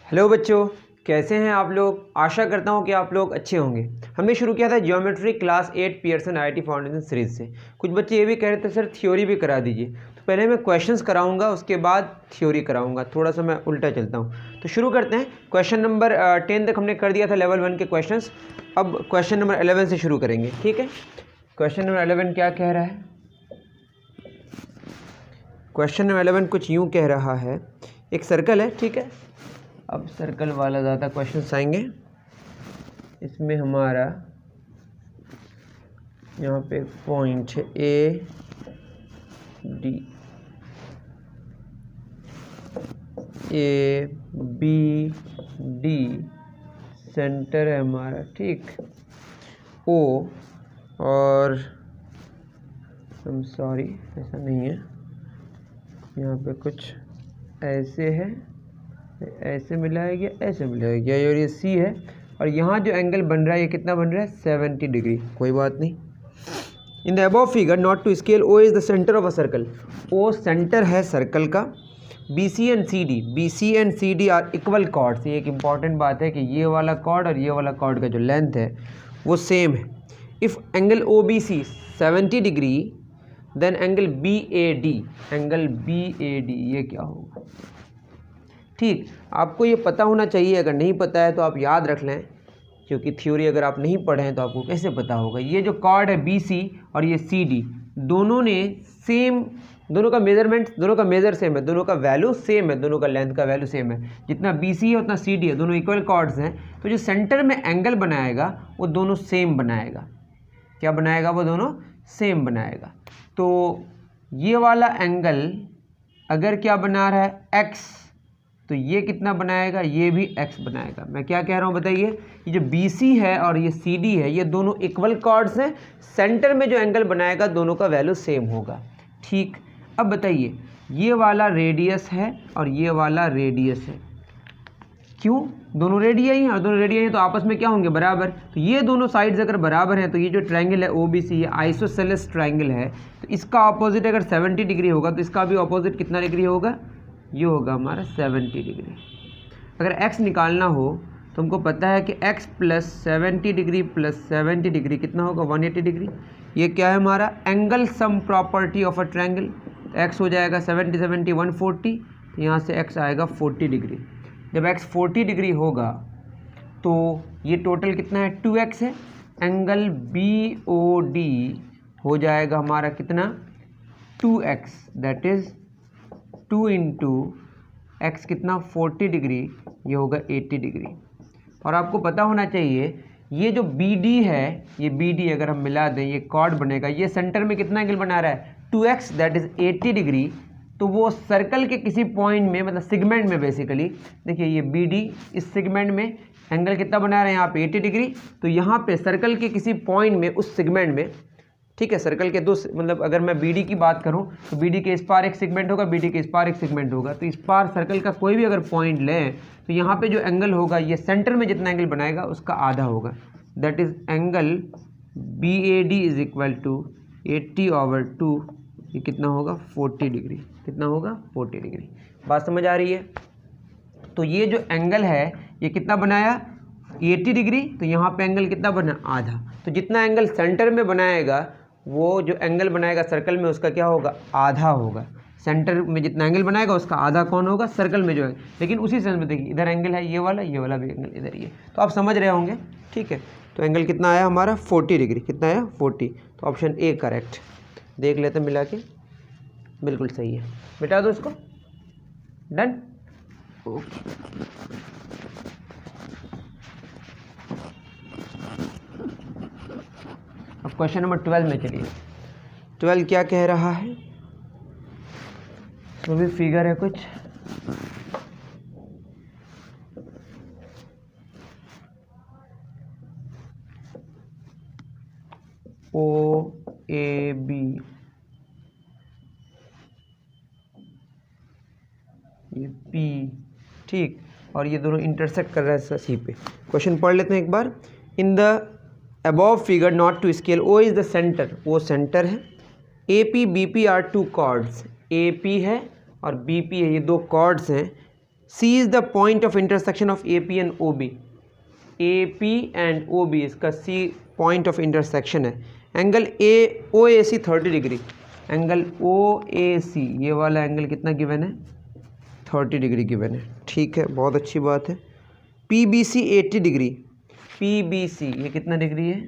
Hello बच्चों, कैसे हैं आप लोग। आशा करता हूं कि आप लोग अच्छे होंगे। हमने शुरू किया था geometry class 8 Pearson IIT foundation series से। कुछ बच्चे ये भी कह रहे थे सर थ्योरी भी करा दीजिए, तो पहले मैं क्वेश्चंस कराऊंगा, उसके बाद थ्योरी कराऊंगा। थोड़ा सा मैं उल्टा चलता हूं। तो शुरू करते हैं। क्वेश्चन नंबर 10 तक हमने कर दिया था लेवल 1 के क्वेश्चन। अब क्वेश्चन नंबर 11 से शुरू करेंगे, ठीक है। क्वेश्चन नंबर 11 क्या कह रहा है। क्वेश्चन नंबर 11 कुछ यूँ कह रहा है, एक सर्कल है, ठीक है। अब सर्कल वाला ज़्यादा क्वेश्चंस आएंगे। इसमें हमारा यहाँ पे पॉइंट है ए बी डी, सेंटर है हमारा, ठीक, ओ, और सॉरी ऐसा नहीं है, यहाँ पे कुछ ऐसे है, ऐसे मिलाया गया, ऐसे मिलाया गया, और ये सी है। और यहाँ जो एंगल बन रहा है ये कितना बन रहा है, 70 डिग्री। कोई बात नहीं। In the above figure not to scale, O is the centre of a circle. O centre है सर्कल का। B C and C D are equal chords. ये एक इंपॉर्टेंट बात है कि ये वाला कॉर्ड और ये वाला कॉर्ड का जो लेंथ है वो सेम है। If angle O B C 70 degree then angle B A D, ये क्या होगा, ठीक। आपको ये पता होना चाहिए। अगर नहीं पता है तो आप याद रख लें, क्योंकि थ्योरी अगर आप नहीं पढ़े हैं तो आपको कैसे पता होगा। ये जो कॉर्ड है बी सी और ये सी डी, दोनों ने सेम, दोनों का मेजरमेंट, दोनों का मेजर सेम है, दोनों का वैल्यू सेम है, दोनों का लेंथ का वैल्यू सेम है। जितना बी सी है उतना सी डी है, दोनों इक्वल कॉर्ड्स हैं। तो जो सेंटर में एंगल बनाएगा वो दोनों सेम बनाएगा। क्या बनाएगा, वो दोनों सेम बनाएगा। तो ये वाला एंगल अगर क्या बना रहा है, एक्स, तो ये कितना बनाएगा, ये भी x बनाएगा। मैं क्या कह रहा हूँ बताइए। ये जो BC है और ये CD है, ये दोनों इक्वल कॉर्ड्स हैं। सेंटर में जो एंगल बनाएगा दोनों का वैल्यू सेम होगा, ठीक। अब बताइए, ये वाला रेडियस है और ये वाला रेडियस है। क्यों, दोनों रेडियस हैं, और दोनों रेडियस हैं तो आपस में क्या होंगे, बराबर। तो ये दोनों साइड्स अगर बराबर हैं तो ये जो ट्रायंगल है OBC, ये आइसोसेलेस ट्रायंगल है। तो इसका ऑपोजिट अगर 70 डिग्री होगा तो इसका भी ऑपोजिट कितना डिग्री होगा, ये होगा हमारा 70 डिग्री। अगर x निकालना हो तो हमको पता है कि x plus 70 degree plus 70 degree कितना होगा, 180 डिग्री। ये क्या है हमारा angle sum property of a triangle. x हो जाएगा 70 70 140, तो यहाँ से x आएगा 40 डिग्री। जब x 40 डिग्री होगा तो ये टोटल कितना है, 2x है। एंगल BOD हो जाएगा हमारा कितना, 2x, that is 2 into x कितना, 40 डिग्री, ये होगा 80 डिग्री। और आपको पता होना चाहिए ये जो BD है, ये BD अगर हम मिला दें ये कॉर्ड बनेगा। ये सेंटर में कितना एंगल बना रहा है, 2x, दैट इज़ 80 डिग्री। तो वो सर्कल के किसी पॉइंट में, मतलब सेगमेंट में बेसिकली, देखिए ये BD इस सेगमेंट में एंगल कितना बना रहा है, यहाँ पे 80 डिग्री। तो यहाँ पे सर्कल के किसी पॉइंट में, उस सेगमेंट में, ठीक है, सर्कल के दो, मतलब अगर मैं BD की बात करूं तो BD के इस पार एक सेगमेंट होगा, BD के इस पार एक सेगमेंट होगा। तो इस पार सर्कल का कोई भी अगर पॉइंट लें तो यहाँ पे जो एंगल होगा, ये सेंटर में जितना एंगल बनाएगा उसका आधा होगा। That is angle BAD is equal to 80/2, ये कितना होगा, 40 डिग्री। कितना होगा, 40 डिग्री। बात समझ आ रही है। तो ये जो एंगल है ये कितना बनाया, 80 डिग्री। तो यहाँ पे एंगल कितना बना, आधा। तो जितना एंगल सेंटर में बनाएगा, वो जो एंगल बनाएगा सर्कल में उसका क्या होगा, आधा होगा। सेंटर में जितना एंगल बनाएगा उसका आधा कौन होगा, सर्कल में जो है। लेकिन उसी सेंस में देखिए, इधर एंगल है ये वाला भी एंगल इधर ही है। तो आप समझ रहे होंगे, ठीक है। तो एंगल कितना आया हमारा, 40 डिग्री। कितना आया, 40। तो ऑप्शन ए करेक्ट। देख लेते हैं मिला के, बिल्कुल सही है। मिटा दो इसको, डन, ओके। अब क्वेश्चन नंबर 12 में चलिए। 12 क्या कह रहा है, वो भी फिगर है कुछ। OAB, ये P, ठीक, और ये दोनों इंटरसेक्ट कर रहा है सी पे। क्वेश्चन पढ़ लेते हैं एक बार। In the above figure not to scale, O is the center, वो सेंटर है। AP BP are two chords, AP है और BP है, ये दो कॉर्ड्स हैं। C is the point of intersection of A P and O B, A P and O B इसका C point of intersection है। Angle A O A C 30 degree, angle O A C ये वाला angle कितना given है, 30 degree given है। ठीक है, बहुत अच्छी बात है। P B C 80 degree, P B C ये कितना डिग्री है,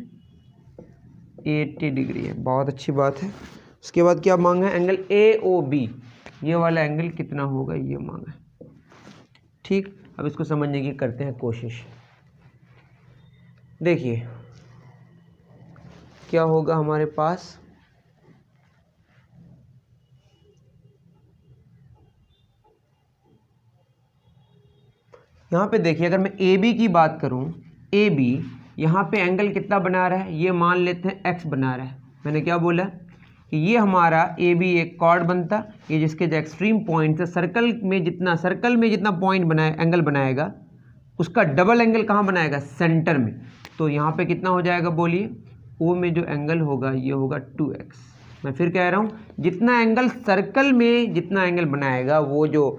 80 डिग्री है, बहुत अच्छी बात है। उसके बाद क्या मांगा है, एंगल ए ओ बी ये वाला एंगल कितना होगा ये मांगा है। ठीक, अब इसको समझने की करते हैं कोशिश। देखिए क्या होगा हमारे पास, यहाँ पे देखिए अगर मैं ए बी की बात करूँ, ए बी यहाँ पे एंगल कितना बना रहा है, ये मान लेते हैं एक्स बना रहा है। मैंने क्या बोला कि ये हमारा ए बी एक कॉर्ड बनता, ये जिसके जो एक्सट्रीम पॉइंट है सर्कल में जितना पॉइंट बनाए एंगल बनाएगा उसका डबल एंगल कहाँ बनाएगा, सेंटर में। तो यहाँ पे कितना हो जाएगा बोलिए, ओ में जो एंगल होगा ये होगा 2x। मैं फिर कह रहा हूँ, जितना एंगल सर्कल में जितना एंगल बनाएगा, वो जो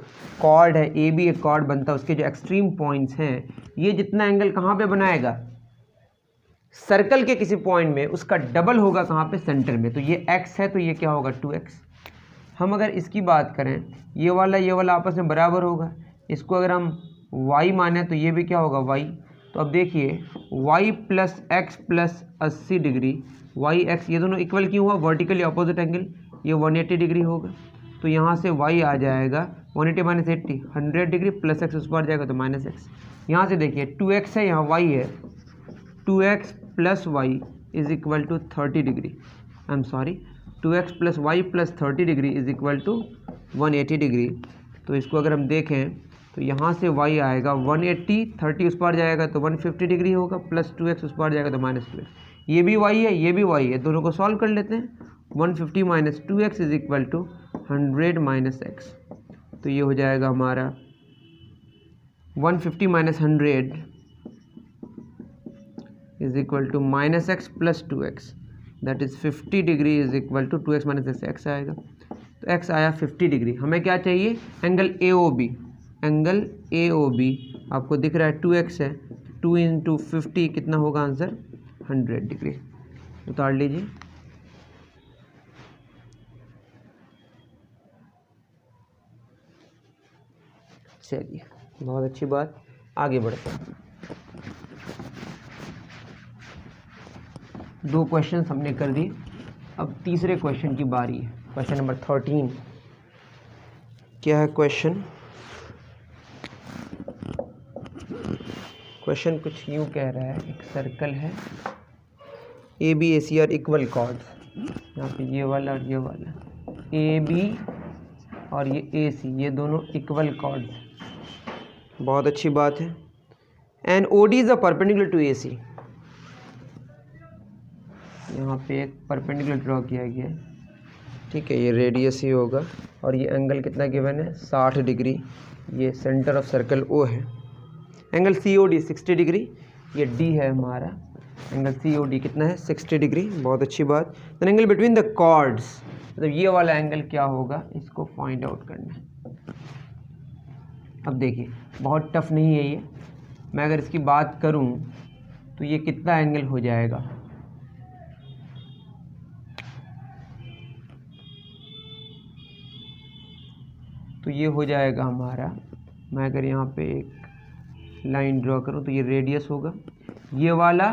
कॉर्ड है ए बी एक कॉर्ड बनता है, उसके जो एक्सट्रीम पॉइंट्स हैं ये जितना एंगल कहाँ पे बनाएगा, सर्कल के किसी पॉइंट में, उसका डबल होगा कहाँ पे, सेंटर में। तो ये x है तो ये क्या होगा 2x। हम अगर इसकी बात करें, ये वाला आपस में बराबर होगा, इसको अगर हम y माने तो ये भी क्या होगा y। तो अब देखिए y plus x plus 80 degree, y x ये दोनों इक्वल क्यों हुआ, वर्टिकली अपोजिट एंगल, ये 180 डिग्री होगा। तो यहाँ से y आ जाएगा 180 माइनस 80 100 डिग्री, प्लस एक्स उस पर जाएगा तो माइनस एक्स। यहाँ से देखिए 2x है, यहाँ y है, 2x plus y is equal to 30 degree, I am sorry 2x plus y plus 30 degree is equal to 180 degree. तो इसको अगर हम देखें तो यहाँ से y आएगा 180, 30 उस पर जाएगा तो 150 डिग्री होगा, प्लस 2x उस पर जाएगा तो माइनस 2x। ये भी y है ये भी y है, दोनों को सॉल्व कर लेते हैं। 150 minus 2x is equal to 100 minus x. तो ये हो जाएगा हमारा 150 minus 100 is equal to minus x plus 2x, that is 50 degree is equal to 2x minus x, x आएगा। तो x आया 50 डिग्री। हमें क्या चाहिए, angle A O B, angle A O B आपको दिख रहा है 2x है, 2 इंटू 50 कितना होगा आंसर, 100 डिग्री। उतार लीजिए। चलिए बहुत अच्छी बात, आगे बढ़ते हैं। 2 क्वेश्चन हमने कर दिए, अब तीसरे क्वेश्चन की बारी है। क्वेश्चन नंबर 13 क्या है क्वेश्चन, क्वेश्चन कुछ यूँ कह रहा है, एक सर्कल है, A B A C are equal chords, यहाँ पे ये वाला और ये वाला, ए बी और ये ए सी ये दोनों इक्वल कॉर्ड्स, बहुत अच्छी बात है। And O D is a perpendicular to A C, यहाँ पे एक परपेंडिकुलर ड्रॉ किया गया है, ठीक है, ये रेडियस ही होगा और ये एंगल कितना गिवन है 60 डिग्री, ये सेंटर ऑफ सर्कल ओ है। Angle C O D 60 degree, ये डी है हमारा, एंगल सी ओ डी कितना है 60 डिग्री, बहुत अच्छी बात। Then angle between the chords, मतलब ये वाला एंगल क्या होगा, इसको फाइंड आउट करना है। अब देखिए बहुत टफ नहीं है ये, मैं अगर इसकी बात करूं तो ये कितना एंगल हो जाएगा, तो ये हो जाएगा हमारा, मैं अगर यहाँ पे एक लाइन ड्रॉ करूँ तो ये रेडियस होगा, ये वाला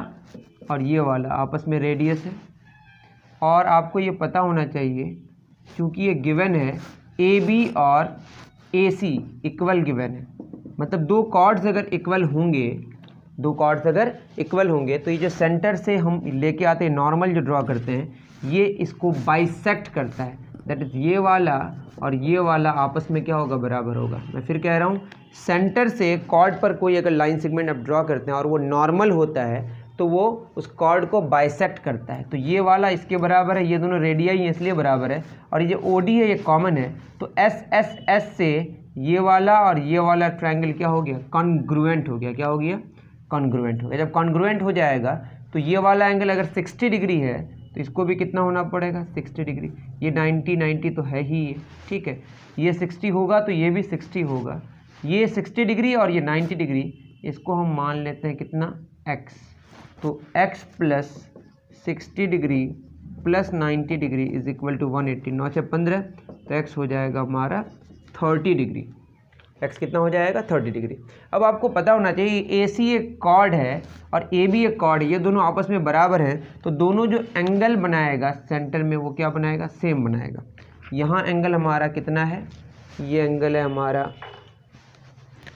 और ये वाला आपस में रेडियस है। और आपको ये पता होना चाहिए क्योंकि ये गिवन है ए बी और ए सी इक्वल गिवन है, मतलब दो कॉर्ड्स अगर इक्वल होंगे, दो कॉर्ड्स अगर इक्वल होंगे तो ये जो सेंटर से हम लेके आते हैं नॉर्मल जो ड्रॉ करते हैं, ये इसको बाइसेक्ट करता है, दैट इज़ ये वाला और ये वाला आपस में क्या होगा, बराबर होगा। मैं फिर कह रहा हूँ, सेंटर से कॉर्ड पर कोई अगर लाइन सेगमेंट आप ड्रॉ करते हैं और वो नॉर्मल होता है तो वो उस कॉर्ड को बाइसेक्ट करता है, तो ये वाला इसके बराबर है, ये दोनों रेडियाई हैं इसलिए बराबर है, और ये ओ डी है ये कॉमन है, तो एस एस एस से ये वाला और ये वाला ट्रायंगल क्या हो गया, कॉन्ग्रुएंट हो गया। क्या हो गया, कॉन्ग्रुएंट हो गया। जब कॉन्ग्रुएंट हो जाएगा तो ये वाला एंगल अगर 60 डिग्री है तो इसको भी कितना होना पड़ेगा, 60 डिग्री। ये 90 तो है ही ये, ठीक है, ये 60 होगा तो ये भी 60 होगा, ये 60 डिग्री और ये 90 डिग्री, इसको हम मान लेते हैं कितना x। तो x plus 60 degree plus 90 degree is equal to 180। 9 से 15 तो x हो जाएगा हमारा 30 डिग्री। x कितना हो जाएगा 30 डिग्री। अब आपको पता होना चाहिए AC एक कॉर्ड है और AB एक कॉर्ड है, ये दोनों आपस में बराबर हैं, तो दोनों जो एंगल बनाएगा सेंटर में वो क्या बनाएगा, सेम बनाएगा। यहाँ एंगल हमारा कितना है, ये एंगल है हमारा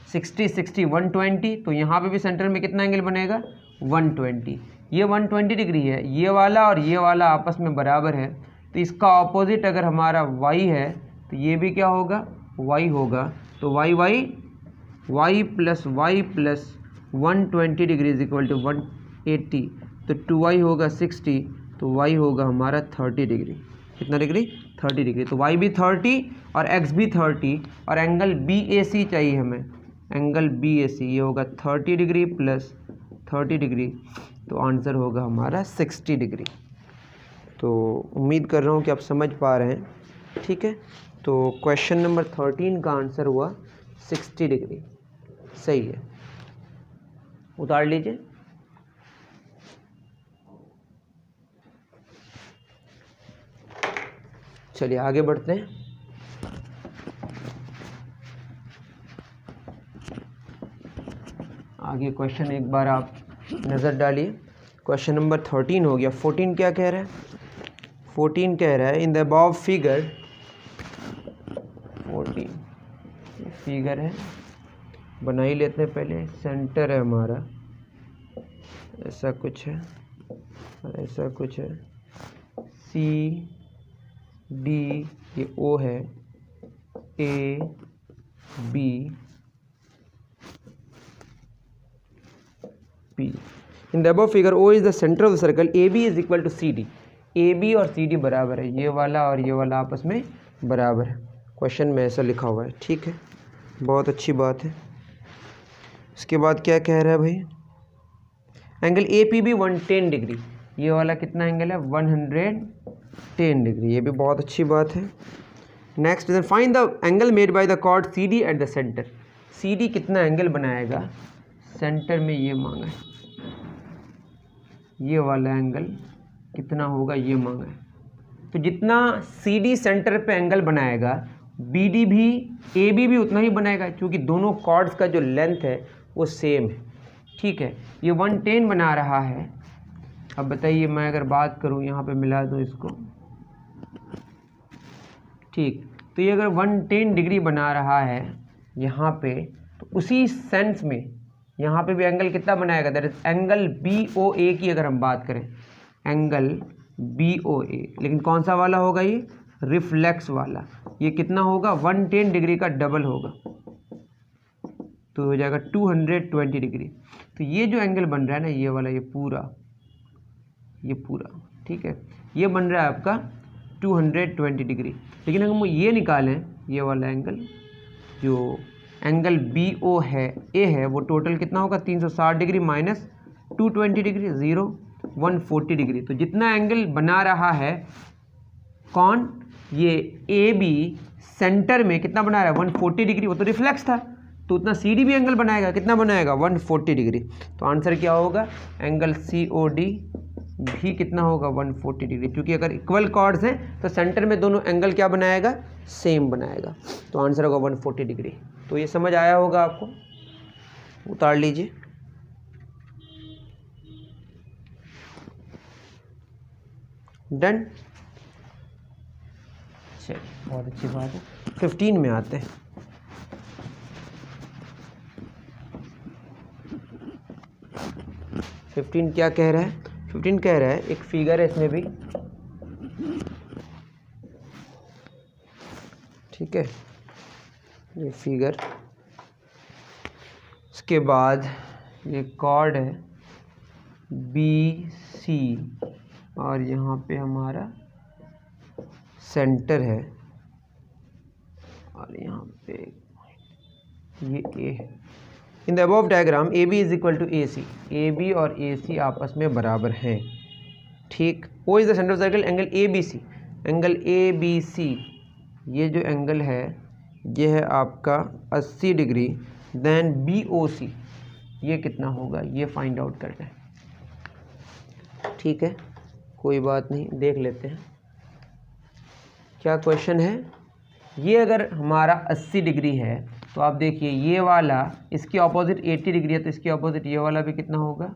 60 60 120, तो यहाँ पे भी सेंटर में कितना एंगल बनेगा 120। ये 120 डिग्री है, ये वाला और ये वाला आपस में बराबर है, तो इसका ऑपोजिट अगर हमारा y है तो ये भी क्या होगा y होगा। तो y plus 120 degree is equal to 180, तो 2y होगा 60, तो y होगा हमारा 30 डिग्री। कितना डिग्री 30 डिग्री। तो y भी 30 और x भी 30 और एंगल BAC चाहिए हमें, एंगल BAC ये होगा 30 डिग्री प्लस 30 डिग्री, तो आंसर होगा हमारा 60 डिग्री। तो उम्मीद कर रहा हूँ कि आप समझ पा रहे हैं, ठीक है। तो क्वेश्चन नंबर 13 का आंसर हुआ 60 डिग्री, सही है। उतार लीजिए। चलिए आगे बढ़ते हैं। आगे क्वेश्चन एक बार आप नज़र डालिए। क्वेश्चन नंबर 13 हो गया। 14 क्या कह रहा है, 14 कह रहा है in the above figure, 14 figure है, बना ही लेते हैं पहले। सेंटर है हमारा, ऐसा कुछ है, ऐसा कुछ है, C D ये O है, A B P। In the above figure O is the centre of the circle, AB is equal to CD। AB और CD बराबर है, ये वाला और ये वाला आपस में बराबर है। क्वेश्चन में ऐसा लिखा हुआ है, ठीक है, बहुत अच्छी बात है। इसके बाद क्या कह रहा है भाई, एंगल APB 110 डिग्री, ये वाला कितना एंगल है 110 डिग्री, ये भी बहुत अच्छी बात है। Next then find the angle made by the chord CD at the centre. CD कितना एंगल बनाएगा सेंटर में, ये मांगा है, ये वाला एंगल कितना होगा ये मांगा है। तो जितना CD सेंटर पे एंगल बनाएगा BD भी AB भी उतना ही बनाएगा, क्योंकि दोनों कॉर्ड्स का जो लेंथ है वो सेम है, ठीक है। ये 110 बना रहा है। अब बताइए मैं अगर बात करूँ यहाँ पे मिला दूँ इसको, ठीक, तो ये अगर 110 डिग्री बना रहा है यहाँ पे, तो उसी सेंस में यहाँ पे भी एंगल कितना बनाएगा, दैट इज एंगल BOA की अगर हम बात करें, एंगल BOA, लेकिन कौन सा वाला होगा, ये रिफ्लेक्स वाला, ये कितना होगा 110 डिग्री का डबल होगा, तो हो जाएगा 220 डिग्री। तो ये जो एंगल बन रहा है ना, ये वाला, ये पूरा, ठीक है, ये बन रहा है आपका 220 डिग्री। लेकिन अगर हम ये निकालें, ये वाला एंगल जो एंगल BO है, A है, वो टोटल कितना होगा 360 डिग्री माइनस 220 डिग्री, 140 डिग्री। तो जितना एंगल बना रहा है कौन, ये AB सेंटर में कितना बना रहा है 140 डिग्री, वो तो रिफ्लेक्स था, तो उतना CD भी एंगल बनाएगा, कितना बनाएगा 140 डिग्री। तो आंसर क्या होगा, एंगल COD भी कितना होगा 140 डिग्री, क्योंकि अगर इक्वल कॉर्ड्स हैं तो सेंटर में दोनों एंगल क्या बनाएगा, सेम बनाएगा, तो आंसर होगा 140 डिग्री। तो ये समझ आया होगा आपको, उतार लीजिए। डन, चलिए बहुत अच्छी बात है। 15 में आते हैं। फिफ्टीन क्या कह रहा है, 15 कह रहा है एक फिगर है इसमें भी, ठीक है, ये फिगर, इसके बाद ये कॉर्ड है BC और यहाँ पे हमारा सेंटर है और यहाँ पे ये A है। In the above diagram AB is equal to AC, AB और AC आपस में बराबर हैं, ठीक। O is the centre of circle, angle ABC, angle ABC, ये जो एंगल है ये है आपका 80 डिग्री, देन BOC ये कितना होगा, ये फाइंड आउट करना है। ठीक है, कोई बात नहीं, देख लेते हैं क्या क्वेश्चन है। ये अगर हमारा 80 डिग्री है तो आप देखिए ये वाला इसकी ऑपोजिट 80 डिग्री है, तो इसकी ऑपोजिट ये वाला भी कितना होगा,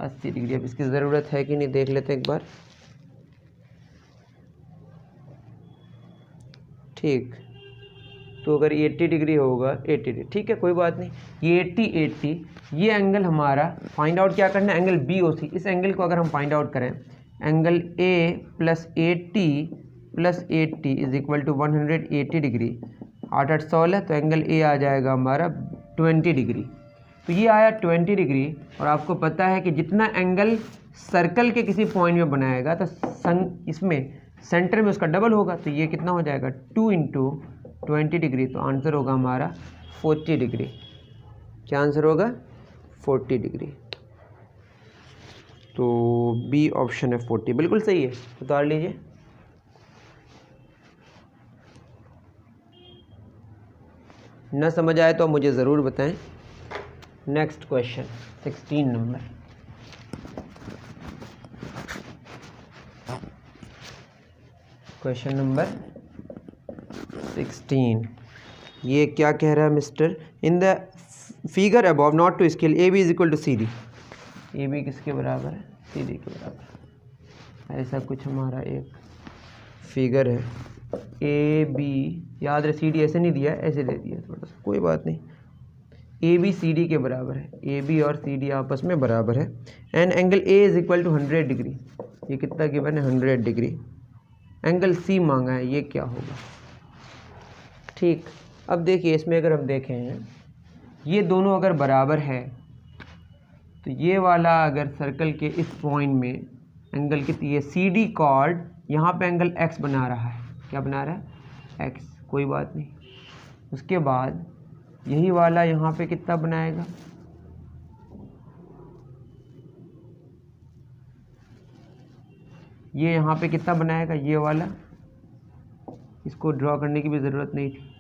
80 डिग्री। अब इसकी ज़रूरत है कि नहीं देख लेते हैं एक बार। ठीक, तो अगर 80 डिग्री होगा 80 डिग्री, ठीक है कोई बात नहीं, ये 80 ये एंगल हमारा फाइंड आउट क्या करना है, एंगल BOC। इस एंगल को अगर हम फाइंड आउट करें, angle A + 80 + 80 is equal to 180 degree. 8 8 16, तो एंगल A आ जाएगा हमारा 20 डिग्री। तो ये आया 20 डिग्री, और आपको पता है कि जितना एंगल सर्कल के किसी पॉइंट में बनाएगा तो इसमें सेंटर में उसका डबल होगा, तो ये कितना हो जाएगा 2 × 20 डिग्री। तो आंसर होगा हमारा 40 डिग्री। क्या आंसर होगा, 40 डिग्री। तो B ऑप्शन है 40, बिल्कुल सही है, उतार लीजिए। न समझ आए तो मुझे ज़रूर बताएं। Next question 16 number. Question number 16, ये क्या कह रहा है mister, in the figure above not to scale AB is equal to CD। AB किसके बराबर है, CD के बराबर। ऐसा कुछ हमारा एक फिगर है, AB, याद रहे CD ऐसे नहीं दिया, ऐसे दे दिया थोड़ा सा, कोई बात नहीं। AB CD के बराबर है, AB और CD आपस में बराबर है। And angle A is equal to 100 degree. ये कितना गिवन है, 100 डिग्री। एंगल C मांगा है, ये क्या होगा। ठीक, अब देखिए इसमें अगर हम देखें, ये दोनों अगर बराबर है तो ये वाला अगर सर्कल के इस पॉइंट में एंगल कितनी है, CD कॉर्ड यहाँ पे एंगल X बना रहा है। क्या बना रहा है, X, कोई बात नहीं। उसके बाद यही वाला यहाँ पे कितना बनाएगा, ये यहाँ पे कितना बनाएगा, ये वाला। इसको ड्रॉ करने की भी ज़रूरत नहीं थी।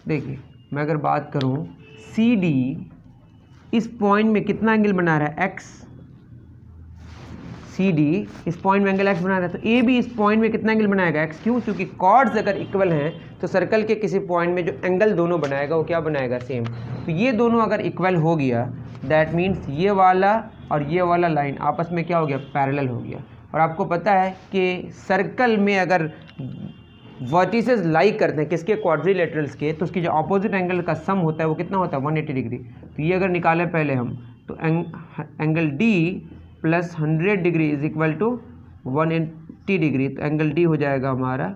देखिए मैं अगर बात करूँ, CD इस पॉइंट में कितना एंगल बना रहा है, X। CD इस पॉइंट में एंगल X बना रहा है, तो AB इस पॉइंट में कितना एंगल बनाएगा, X। क्यों, क्योंकि कॉर्ड्स अगर इक्वल हैं तो सर्कल के किसी पॉइंट में जो एंगल दोनों बनाएगा वो क्या बनाएगा, सेम। तो ये दोनों अगर इक्वल हो गया, दैट मीन्स ये वाला और ये वाला लाइन आपस में क्या हो गया, पैरेलल हो गया। और आपको पता है कि सर्कल में अगर वर्टिसेस लाई करते हैं किसके, क्वाड्रिलेटरल्स के, तो उसकी जो अपोजिट एंगल का सम होता है वो कितना होता है, 180 डिग्री। तो ये अगर निकालें पहले हम, तो angle D + 100 degree is equal to 180 degree. तो एंगल D हो जाएगा हमारा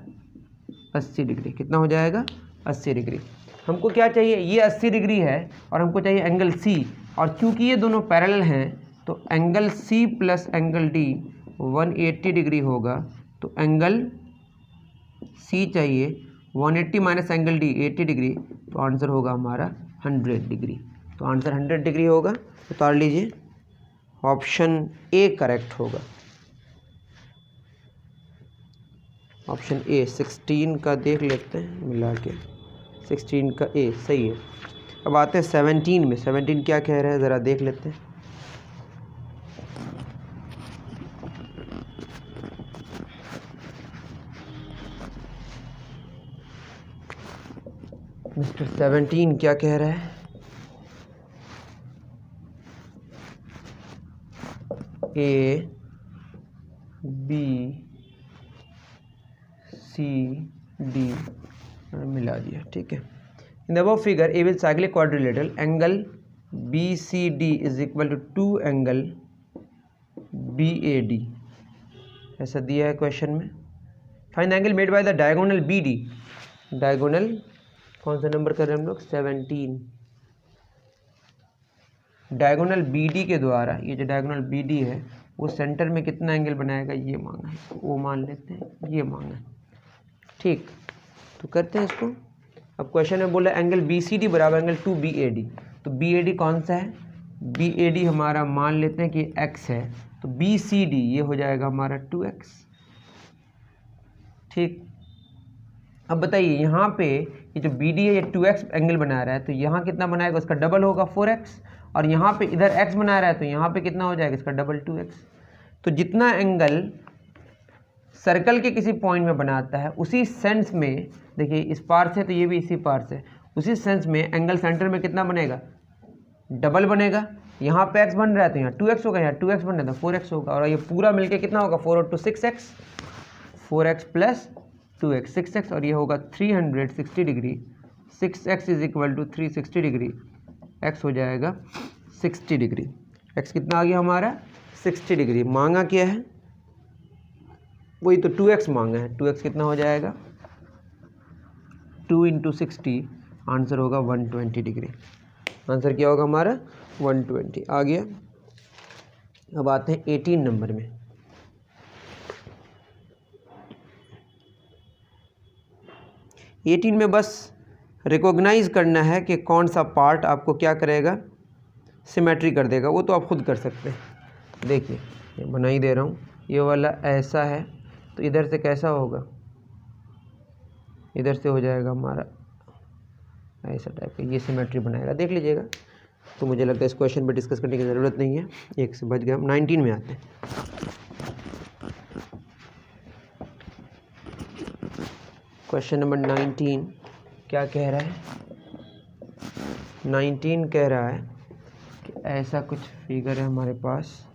80 डिग्री। कितना हो जाएगा, 80 डिग्री। हमको क्या चाहिए, ये 80 डिग्री है और हमको चाहिए एंगल C, और चूंकि ये दोनों पैरेलल हैं तो angle C + angle D 180 degree होगा। तो एंगल C चाहिए 180 माइनस एंगल D 80 डिग्री, तो आंसर होगा हमारा 100 डिग्री। तो आंसर 100 डिग्री होगा, उतार लीजिए। ऑप्शन A करेक्ट होगा। ऑप्शन A 16 का देख लेते हैं मिला के, 16 का A सही है। अब आते हैं 17 में। 17 क्या कह रहा है ज़रा देख लेते हैं। मिस्टर 17 क्या कह रहा है, A B C D मिला दिया, ठीक है। In the above figure A will cyclic quadrilateral, angle BCD is equal to 2 angle BAD, ऐसा दिया है क्वेश्चन में। Find angle made by the diagonal BD। Diagonal कौन सा नंबर कर रहे हैं हम लोग, 17। डायगोनल BD के द्वारा, ये जो डायगोनल BD है वो सेंटर में कितना एंगल बनाएगा, ये मांगा है, वो मान लेते हैं, ये मांगा है। ठीक, तो करते हैं इसको। अब क्वेश्चन में बोला एंगल BCD बराबर एंगल 2BAD। तो BAD कौन सा है, BAD हमारा मान लेते हैं कि X है, तो BCD ये हो जाएगा हमारा 2X। ठीक, अब बताइए यहाँ पे ये जो बी डी है ये 2x एंगल बना रहा है, तो यहाँ कितना बनाएगा, उसका डबल होगा 4x, और यहाँ पे इधर x बना रहा है तो यहाँ पे कितना हो जाएगा, इसका डबल 2x। तो जितना एंगल सर्कल के किसी पॉइंट में बनाता है उसी सेंस में, देखिए इस पार से तो ये भी इसी पार से, उसी सेंस में एंगल सेंटर में कितना बनेगा, डबल बनेगा। यहाँ पे x बन रहा है तो यहाँ 2x होगा, यहाँ 2x बन रहा है तो 4x होगा, और ये पूरा मिलके कितना होगा, 4 और 2 6x, 4x plus 2x 6x, और ये होगा 360 degree. 6x is equal to 360 degree, x हो जाएगा 60 डिग्री। x कितना आ गया हमारा, 60 डिग्री। मांगा क्या है, वही तो 2x मांगा है, 2x कितना हो जाएगा, 2 × 60, आंसर होगा 120 डिग्री। आंसर क्या होगा हमारा, 120 आ गया। अब आते हैं 18 नंबर में। में बस रिकॉग्नाइज करना है कि कौन सा पार्ट आपको क्या करेगा, सिमेट्री कर देगा, वो तो आप खुद कर सकते हैं। देखिए ये बना ही दे रहा हूँ, ये वाला ऐसा है तो इधर से कैसा होगा, इधर से हो जाएगा हमारा ऐसा टाइप का, ये सिमेट्री बनाएगा, देख लीजिएगा। तो मुझे लगता है इस क्वेश्चन पे डिस्कस करने की ज़रूरत नहीं है, एक से बच गया। 19 में आते हैं। क्वेश्चन नंबर 19 क्या कह रहा है, 19 कह रहा है कि ऐसा कुछ फिगर है हमारे पास,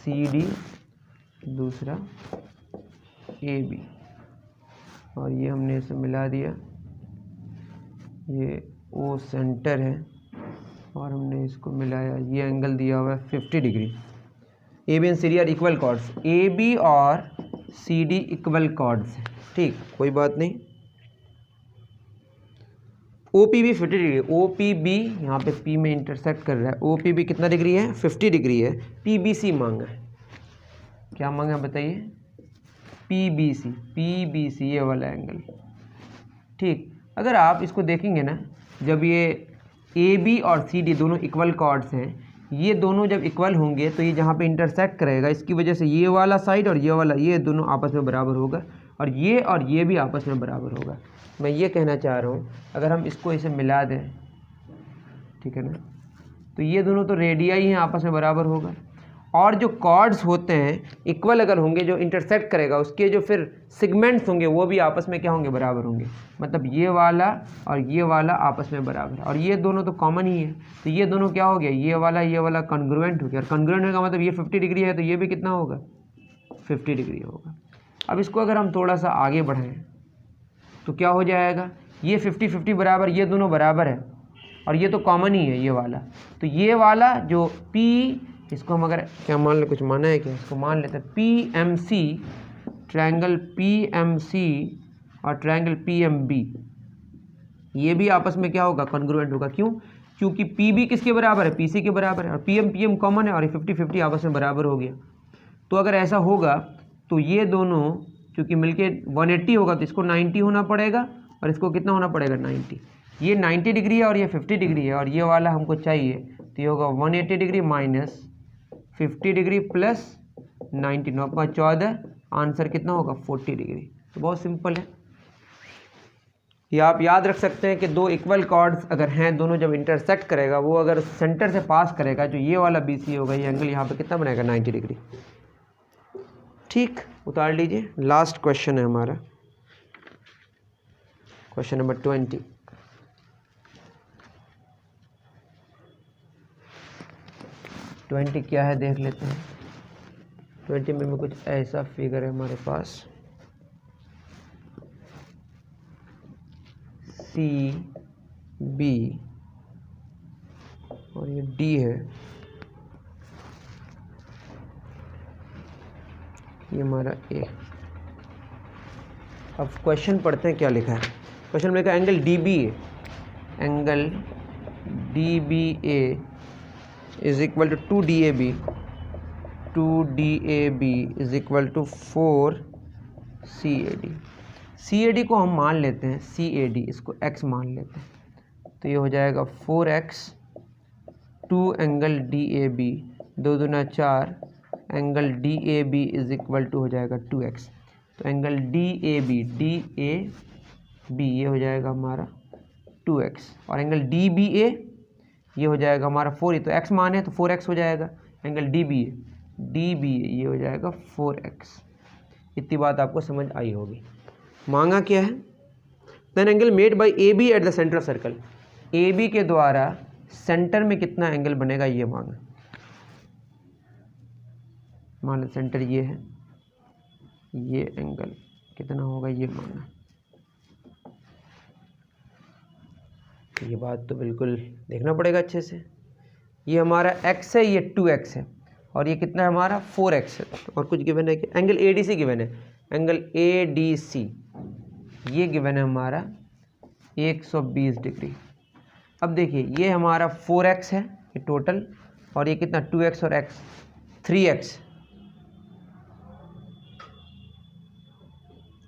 CD दूसरा AB, और ये हमने इसे मिला दिया, ये O सेंटर है और हमने इसको मिलाया, ये एंगल दिया हुआ है 50 degree. AB and CD are equal chords, AB और CD इक्वल कॉर्ड्स हैं, ठीक, कोई बात नहीं। OPB 50 डिग्री, OPB यहाँ पे P में इंटरसेक्ट कर रहा है, OPB कितना डिग्री है, 50 डिग्री है। PBC मांगा है, क्या मांगा है बताइए, PBC ये वाला एंगल, ठीक। अगर आप इसको देखेंगे ना, जब ये AB और CD दोनों इक्वल कॉर्ड्स हैं, ये दोनों जब इक्वल होंगे तो ये जहाँ पे इंटरसेक्ट करेगा, इसकी वजह से ये वाला साइड और ये वाला, ये दोनों आपस में बराबर होगा, और ये भी आपस में बराबर होगा। मैं ये कहना चाह रहा हूँ, अगर हम इसको इसे मिला दें, ठीक है ना, तो ये दोनों तो रेडियाई हैं, आपस में बराबर होगा। और जो कॉर्ड्स होते हैं इक्वल अगर होंगे, जो इंटरसेक्ट करेगा उसके जो फिर सेगमेंट्स होंगे वो भी आपस में क्या होंगे, बराबर होंगे। मतलब ये वाला और ये वाला आपस में बराबर है, और ये दोनों तो कॉमन ही है, तो ये दोनों क्या हो गया, ये वाला कॉन्ग्रुएंट हो गया, और कॉन्ग्रुएंट का मतलब ये 50 डिग्री है तो ये भी कितना होगा, 50 डिग्री होगा। अब इसको अगर हम थोड़ा सा आगे बढ़ाएं तो क्या हो जाएगा, ये 50-50 बराबर, ये दोनों बराबर है, और ये तो कॉमन ही है ये वाला, तो ये वाला जो P, इसको हम अगर क्या मान ले, कुछ माना है क्या, इसको मान लेते हैं PMC, ट्रायंगल PMC और ट्रायंगल PMB, ये भी आपस में क्या होगा, कॉन्ग्रुएंट होगा। क्यों, क्योंकि PB किसके बराबर है, PC के बराबर है, और PM कॉमन है, और 50-50 आपस में बराबर हो गया। तो अगर ऐसा होगा तो ये दोनों चूँकि मिलके 180 होगा तो इसको 90 होना पड़ेगा, और इसको कितना होना पड़ेगा, 90। ये 90 डिग्री है और ये 50 डिग्री है, और ये वाला हमको चाहिए, तो ये होगा 180 degree minus 50 degree plus 90, 9 × 14, answer कितना होगा, 40 डिग्री। तो बहुत सिंपल है, ये आप याद रख सकते हैं कि दो इक्वल कॉर्ड्स अगर हैं, दोनों जब इंटरसेक्ट करेगा, वो अगर सेंटर से पास करेगा, जो ये वाला BC होगा, ये एंगल यहाँ पे कितना बनेगा, 90 डिग्री। ठीक, उतार लीजिए। लास्ट क्वेश्चन है हमारा, क्वेश्चन नंबर 20। क्या है देख लेते हैं। 20 में कुछ ऐसा फिगर है हमारे पास, CB और ये D है, ये हमारा A। अब क्वेश्चन पढ़ते हैं क्या लिखा है। क्वेश्चन में लिखा है angle DBA, angle DBA is equal to 2DAB, 2DAB is equal to 4CAD। CAD को हम मान लेते हैं CAD, इसको x मान लेते हैं, तो ये हो जाएगा 4x, 2 एंगल DAB, 2 दूना 4, angle DAB is equal to हो जाएगा 2x। तो तो एंगल डी ए बी ये हो जाएगा हमारा 2x, और एंगल डी बी ए ये हो जाएगा हमारा 4, तो x मान है तो 4x हो जाएगा। एंगल डी बी ए ये हो जाएगा 4x। इतनी बात आपको समझ आई होगी। मांगा क्या है? Then angle made by A B at the centre of circle, A B के द्वारा सेंटर में कितना एंगल बनेगा ये मांगा। मान लो सेंटर ये है, ये एंगल कितना होगा ये मांगा। ये बात तो बिल्कुल देखना पड़ेगा अच्छे से। ये हमारा x है, ये 2x है, और ये कितना है हमारा 4x है। और कुछ गिवन है कि एंगल ADC गिवन है, एंगल ADC ये गिवन है हमारा 120 डिग्री। अब देखिए ये हमारा 4x है ये टोटल, और ये कितना 2x और x 3x,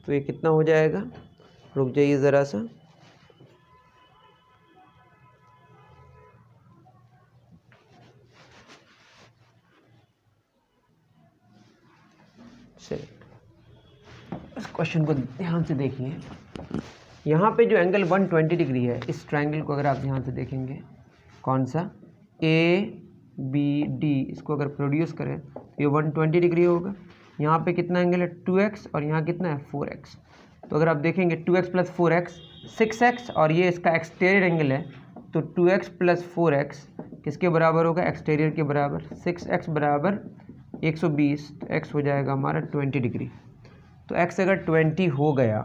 तो ये कितना हो जाएगा, रुक जाइए ज़रा सा, चलिए इस क्वेश्चन को ध्यान से देखिए। यहाँ पे जो एंगल 120 डिग्री है, इस ट्रायंगल को अगर आप ध्यान से देखेंगे, कौन सा ABD, इसको अगर प्रोड्यूस करें तो ये 120 डिग्री होगा। यहाँ पे कितना एंगल है 2x, और यहाँ कितना है 4x। तो अगर आप देखेंगे 2x प्लस 4x 6x, और ये इसका एक्सटीरियर एंगल है, तो 2x प्लस 4x किसके बराबर होगा, एक्सटीरियर के बराबर। 6x बराबर 120, तो x हो जाएगा हमारा 20 डिग्री। तो x अगर 20 हो गया,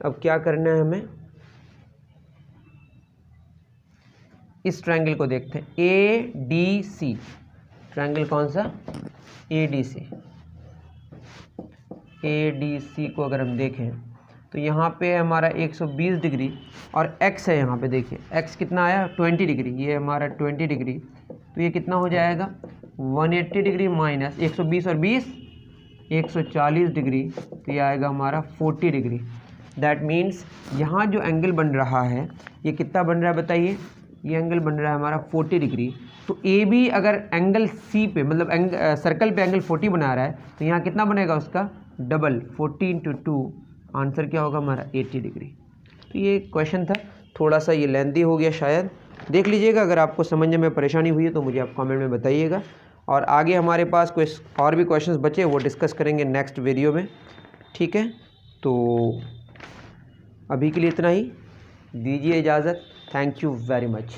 अब क्या करना है हमें, इस ट्रायंगल को देखते हैं ADC, ट्रायंगल कौन सा ADC को अगर हम देखें तो यहाँ पे हमारा 120 डिग्री, और x है यहाँ पे देखिए x कितना आया 20 डिग्री, ये हमारा 20 डिग्री, तो ये कितना हो जाएगा 180 डिग्री माइनस 120 और 20 140 डिग्री, तो ये आएगा हमारा 40 डिग्री। दैट मीन्स यहाँ जो एंगल बन रहा है ये कितना बन रहा है बताइए, ये एंगल बन रहा है हमारा 40 डिग्री। तो ए बी अगर एंगल सी पे मतलब सर्कल पे एंगल 40 बना रहा है, तो यहाँ कितना बनेगा उसका डबल, 40 × 2, आंसर क्या होगा हमारा 80 डिग्री। तो ये क्वेश्चन था, थोड़ा सा ये लेंथी हो गया शायद, देख लीजिएगा। अगर आपको समझने में परेशानी हुई है तो मुझे आप कमेंट में बताइएगा, और आगे हमारे पास कोई और भी क्वेश्चंस बचे वो डिस्कस करेंगे नेक्स्ट वीडियो में, ठीक है। तो अभी के लिए इतना ही, दीजिए इजाज़त। Thank you very much.